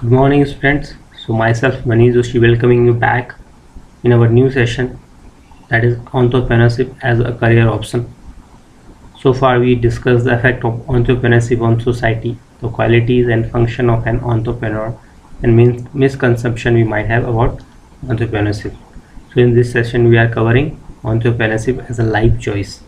Good morning, students. So myself, Manish Joshi, welcoming you back in our new session, that is entrepreneurship as a career option. So far, we discussed the effect of entrepreneurship on society, the qualities and function of an entrepreneur, and misconception we might have about entrepreneurship. So in this session, we are covering entrepreneurship as a life choice.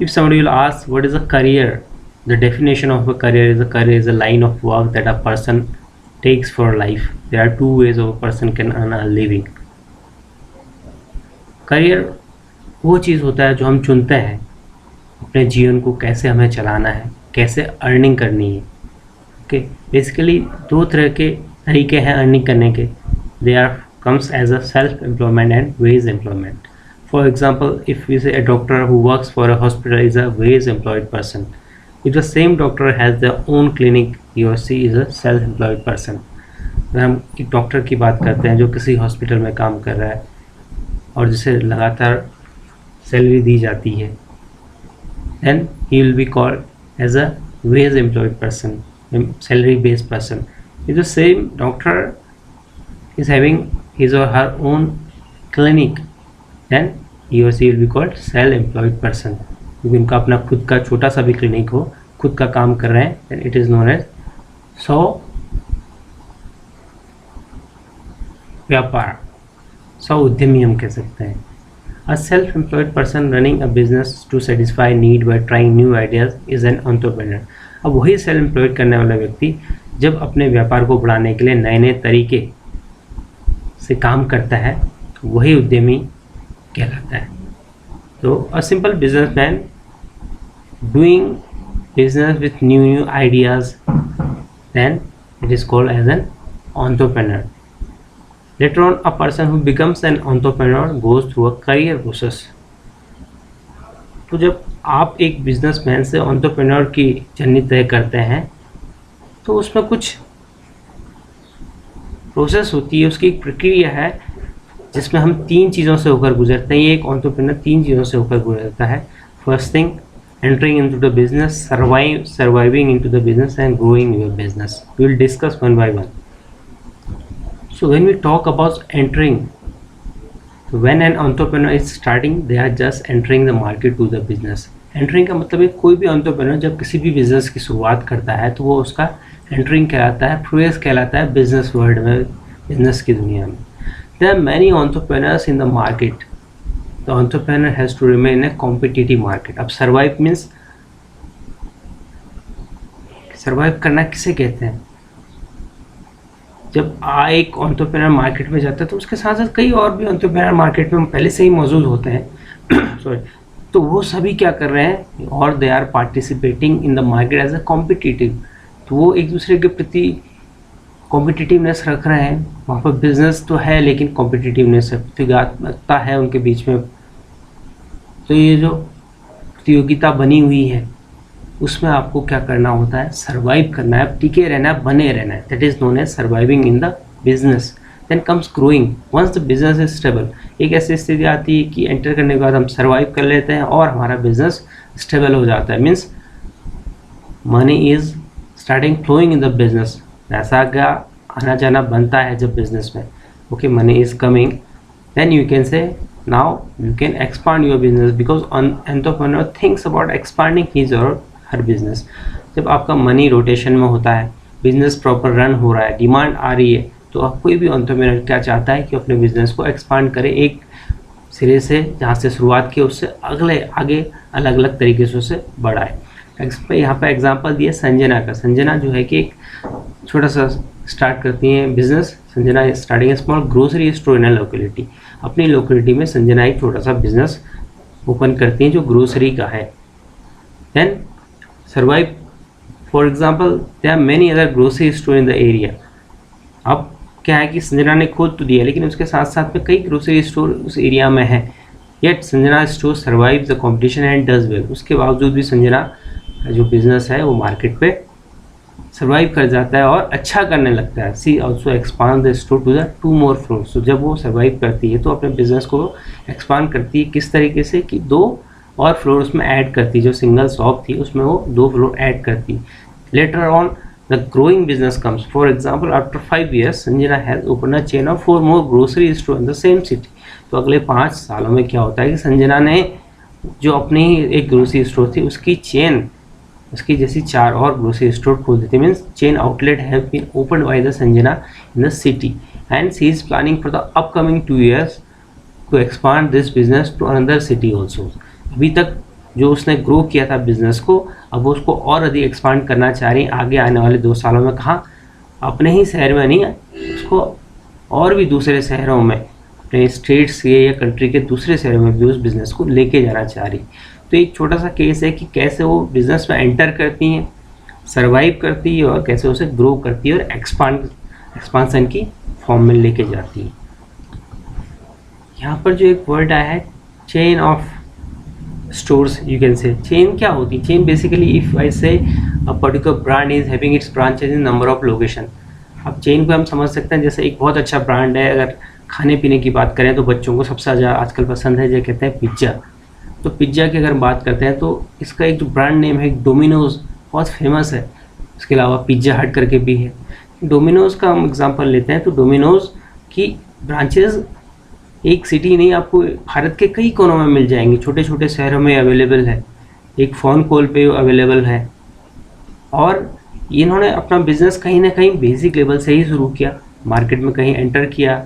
If somebody will ask what is a career, the definition of a career is a line of work that a person takes for life. There are two ways of a person can earn a living. Career वो चीज़ होता है जो हम चुनते हैं अपने जीवन को कैसे हमें चलाना है, कैसे अर्निंग करनी है. ओके, बेसिकली दो तरह के तरीके हैं अर्निंग करने के. They are comes as a self-employment and wage employment. For example, if we say a doctor who works for a hospital is a wage employed person. If the same doctor has their own clinic, he or she is a self-employed person. अगर हम एक doctor की बात करते हैं जो किसी hospital में काम कर रहा है और जिसे लगातार सैलरी दी जाती है, then he will be called as a wage employed person, salary based person. If the same doctor is having his or her own clinic, then he or she will be called self-employed person. क्योंकि उनका अपना खुद का छोटा सा भी clinic हो, खुद का काम कर रहे हैं, then it is known as व्यापार, सौ उद्यमी हम कह सकते हैं. A self-employed person running a business to satisfy need by trying new ideas is an entrepreneur. अब वही सेल्फ एम्प्लॉयड करने वाला व्यक्ति जब अपने व्यापार को बढ़ाने के लिए नए नए तरीके से काम करता है, वही उद्यमी कहलाता है. तो a simple businessman doing business with new ideas, then it is called as an entrepreneur. Later on, a person who becomes an entrepreneur goes through a career process. तो जब आप एक बिजनेसमैन से entrepreneur की जर्नी तय करते हैं तो उसमें कुछ प्रोसेस होती है, उसकी एक प्रक्रिया है जिसमें हम तीन चीज़ों से होकर गुजरते हैं. ये एक entrepreneur तीन चीज़ों से होकर गुजरता है. First thing, entering into the business, surviving into the business and growing your business. We will discuss one by one. So when we talk about entering, when an entrepreneur is starting, they are just entering the market to the business. Entering का मतलब है कोई भी entrepreneur जब किसी भी business की शुरुआत करता है तो वो उसका entering कहलाता है, प्रवेश कहलाता है business world में, business की दुनिया में. There are many entrepreneurs in the market. The entrepreneur has to remain in a competitive market. अब survive means survive करना किसे कहते हैं? जब एक entrepreneur मार्केट में जाता है तो उसके साथ साथ कई और भी entrepreneur मार्केट में पहले से ही मौजूद होते हैं. सॉरी, तो वो सभी क्या कर रहे हैं, और they are participating in the market as a competitive. तो वो एक दूसरे के प्रति कॉम्पिटिटिवनेस रख रहे हैं. वहाँ पर बिजनेस तो है लेकिन कॉम्पिटिटिवनेस है, प्रतियोगिता है उनके बीच में. तो ये जो प्रतियोगिता बनी हुई है उसमें आपको क्या करना होता है, सर्वाइव करना है, टिके रहना है, बने रहना है. That is known as surviving in the business. Then comes growing. Once the business is stable, एक ऐसी स्थिति आती है कि एंटर करने के बाद हम सर्वाइव कर लेते हैं और हमारा बिजनेस स्टेबल हो जाता है. Means money is starting flowing in the business. पैसा का आना जाना बनता है जब बिजनेस में. Okay, money is coming, then you can say now you can expand your business because an entrepreneur thinks about expanding his or her business. जब आपका मनी रोटेशन में होता है, बिजनेस प्रॉपर रन हो रहा है, डिमांड आ रही है, तो आप कोई भी entrepreneur क्या चाहता है कि अपने बिजनेस को एक्सपांड करे, एक सिरे से जहाँ से शुरुआत की उससे आगे अलग अलग तरीके से उसे बढ़ाए. यहाँ पे एग्जांपल दिया संजना का. संजना जो है कि एक छोटा सा स्टार्ट करती हैं बिजनेस. संजना स्टार्टिंग ए स्मॉल ग्रोसरी स्टोर इन अ लोकेलिटी. अपनी लोकेलिटी में संजना एक छोटा सा बिजनेस ओपन करती हैं जो ग्रोसरी का है. Then survive. For example there are many other grocery store in the area. अब क्या है कि संजना ने खोद तो दिया लेकिन उसके साथ साथ में कई ग्रोसरी स्टोर उस एरिया में है. Yet Sanjana store survive the competition and does well. उसके बावजूद भी संजना जो बिजनेस है वो मार्केट पे सर्वाइव कर जाता है और अच्छा करने लगता है. She also expand the store to the 2 more floors. तो जब वो सर्वाइव करती है तो अपने बिजनेस को एक्सपांड करती है. किस तरीके से कि 2 और फ्लोर्स में ऐड करती. जो सिंगल शॉप थी उसमें वो 2 फ्लोर ऐड करती. Later on, the growing business comes. For example, after 5 years, Sanjana has opened a chain of 4 more grocery stores in the same city. तो अगले 5 सालों में क्या होता है कि संजना ने जो अपनी एक ग्रोसरी स्टोर थी उसकी चेन, उसकी जैसी 4 और ग्रोसरी स्टोर खोल देती. Means chain outlet have been opened by the Sanjana in the city and she is planning for the upcoming 2 years to expand this business to another city also. अभी तक जो उसने ग्रो किया था बिजनेस को, अब वो उसको और अधिक एक्सपांड करना चाह रही है आगे आने वाले 2 सालों में. कहाँ? अपने ही शहर में नहीं, उसको और भी दूसरे शहरों में, अपने स्टेट्स के या कंट्री के दूसरे शहरों में भी उस बिज़नेस को लेके जाना चाह रही. तो एक छोटा सा केस है कि कैसे वो बिज़नेस में एंटर करती हैं, सर्वाइव करती है और कैसे उसे ग्रो करती है और एक्सपांसन की फॉर्म में लेके जाती है. यहाँ पर जो एक वर्ड आया है chain of stores, you can से. चेन क्या होती है? चेन बेसिकली इफ आई से a particular brand is having its branches in number of location. अब चेन को हम समझ सकते हैं जैसे एक बहुत अच्छा ब्रांड है. अगर खाने पीने की बात करें तो बच्चों को सबसे ज़्यादा आजकल पसंद है जो कहते हैं पिज्ज़ा. तो पिज्ज़ा की अगर बात करते हैं तो इसका एक जो ब्रांड नेम है डोमिनोज़, बहुत फेमस है. इसके अलावा पिज्ज़ा हट करके भी है. डोमिनोज़ का हम एग्जांपल लेते हैं तो डोमिनोज़ की ब्रांचेज एक सिटी नहीं, आपको भारत के कई कोनों में मिल जाएंगे. छोटे छोटे शहरों में अवेलेबल है, एक फ़ोन कॉल पे अवेलेबल है. और इन्होंने अपना बिज़नेस कहीं ना कहीं बेसिक लेवल से ही शुरू किया, मार्केट में कहीं एंटर किया,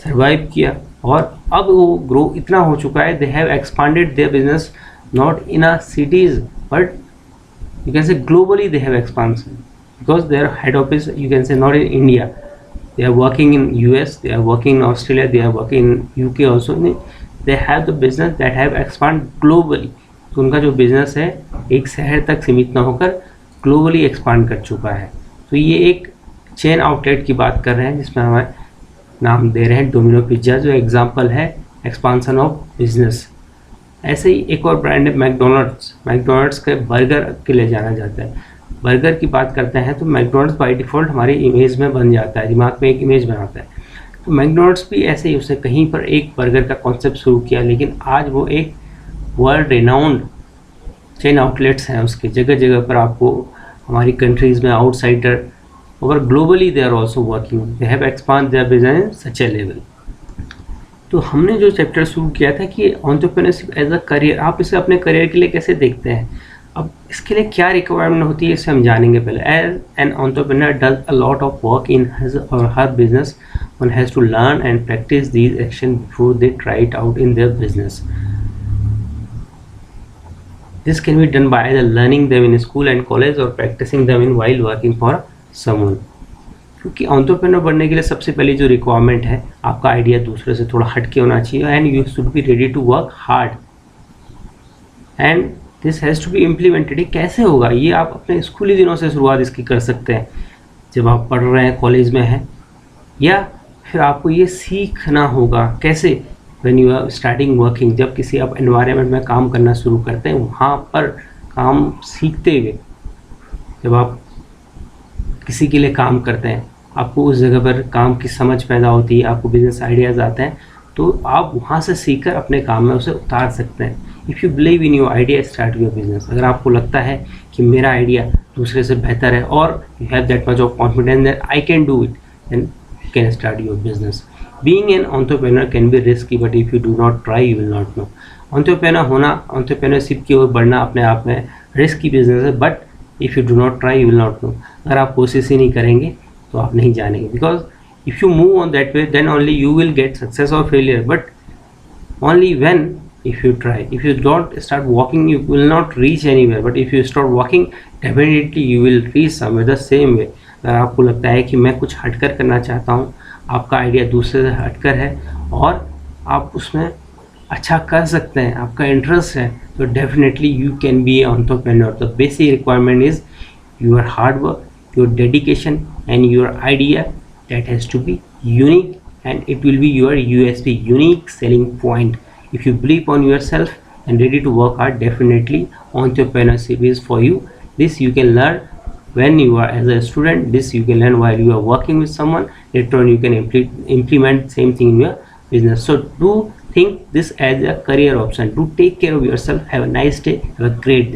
सर्वाइव किया और अब वो ग्रो इतना हो चुका है. They have expanded their business not in a cities but you can से globally they have expansion because their head office you can से not in India. They are working in US, they are working in Australia, they are working in UK also. They have the business that have expand globally. तो उनका जो business है एक शहर तक सीमित ना होकर ग्लोबली एक्सपांड कर चुका है. तो ये एक चेन आउटलेट की बात कर रहे हैं जिसमें हमें नाम दे रहे हैं डोमिनो पिज्ज़ा, जो एग्जांपल है एक्सपांसन ऑफ बिजनेस. ऐसे ही एक और ब्रांड है मैकडोनल्ड्स. मैकडोनल्ड्स के बर्गर के लिए जाना जाता है. बर्गर की बात करते हैं तो मैकडोनल्ड्स बाय डिफ़ॉल्ट हमारी इमेज में बन जाता है, दिमाग में एक इमेज बनाता है. तो मैकडोनल्ड्स भी ऐसे ही, उसने कहीं पर एक बर्गर का कॉन्सेप्ट शुरू किया लेकिन आज वो एक वर्ल्ड रेनाउंड चेन आउटलेट्स हैं उसके. जगह जगह पर आपको हमारी कंट्रीज़ में आउटसाइडर और globally they are also working, they have expand their business in such a level. तो हमने जो चैप्टर शुरू किया था कि एंटरप्रेन्योरशिप एज अ करियर, आप इसे अपने करियर के लिए कैसे देखते हैं. अब इसके लिए क्या रिक्वायरमेंट होती है इसे हम जानेंगे पहले. As an entrepreneur does a lot of work in his or her business, one has to learn and practise these action before they try it out in their business. This can be done by learning them in school and college or practising them in while working for someone. क्योंकि entrepreneur बनने के लिए सबसे पहली जो requirement है, आपका idea दूसरे से थोड़ा हटके होना चाहिए and you should be ready to work hard and this has to be implemented. ये कैसे होगा? ये आप अपने स्कूली दिनों से शुरुआत इसकी कर सकते हैं, जब आप पढ़ रहे हैं, कॉलेज में हैं, या फिर आपको ये सीखना होगा कैसे. When you are starting working, जब किसी आप एनवायरनमेंट में काम करना शुरू करते हैं, वहाँ पर काम सीखते हुए जब आप किसी के लिए काम करते हैं, आपको उस जगह पर काम की समझ पैदा होती है, आपको बिजनेस आइडियाज़ आते हैं, तो आप वहाँ से सीखकर अपने काम में उसे उतार सकते हैं. If you believe in your idea, start your business. अगर आपको लगता है कि मेरा आइडिया दूसरे से बेहतर है और you have that much of confidence that I can do it, then you can start your business. Being an entrepreneur can be risky but if you do not try you will not know. Entrepreneur होना, entrepreneurship की ओर बढ़ना अपने आप में risky business है, but if you do not try you will not know. अगर आप कोशिश ही नहीं करेंगे तो आप नहीं जानेंगे. Because if you move on that way, then only you will get success or failure, but only when if you try. If you don't start walking, you will not reach anywhere, but if you start walking, definitely you will reach somewhere the same way. अगर आपको लगता है कि मैं कुछ हटकर करना चाहता हूँ, आपका आइडिया दूसरे से हटकर है और आप उसमें अच्छा कर सकते हैं, आपका इंटरेस्ट है, तो definitely you can be A entrepreneur. The basic requirement is your hard work, your dedication and your idea that has to be unique and it will be your USP, unique selling point. If you believe on yourself and ready to work hard, definitely entrepreneurship is for you. This you can learn when you are as a student, this you can learn while you are working with someone. Later on you can implement same thing in your business. So do think this as a career option. Do take care of yourself. Have a nice day. Have a great day.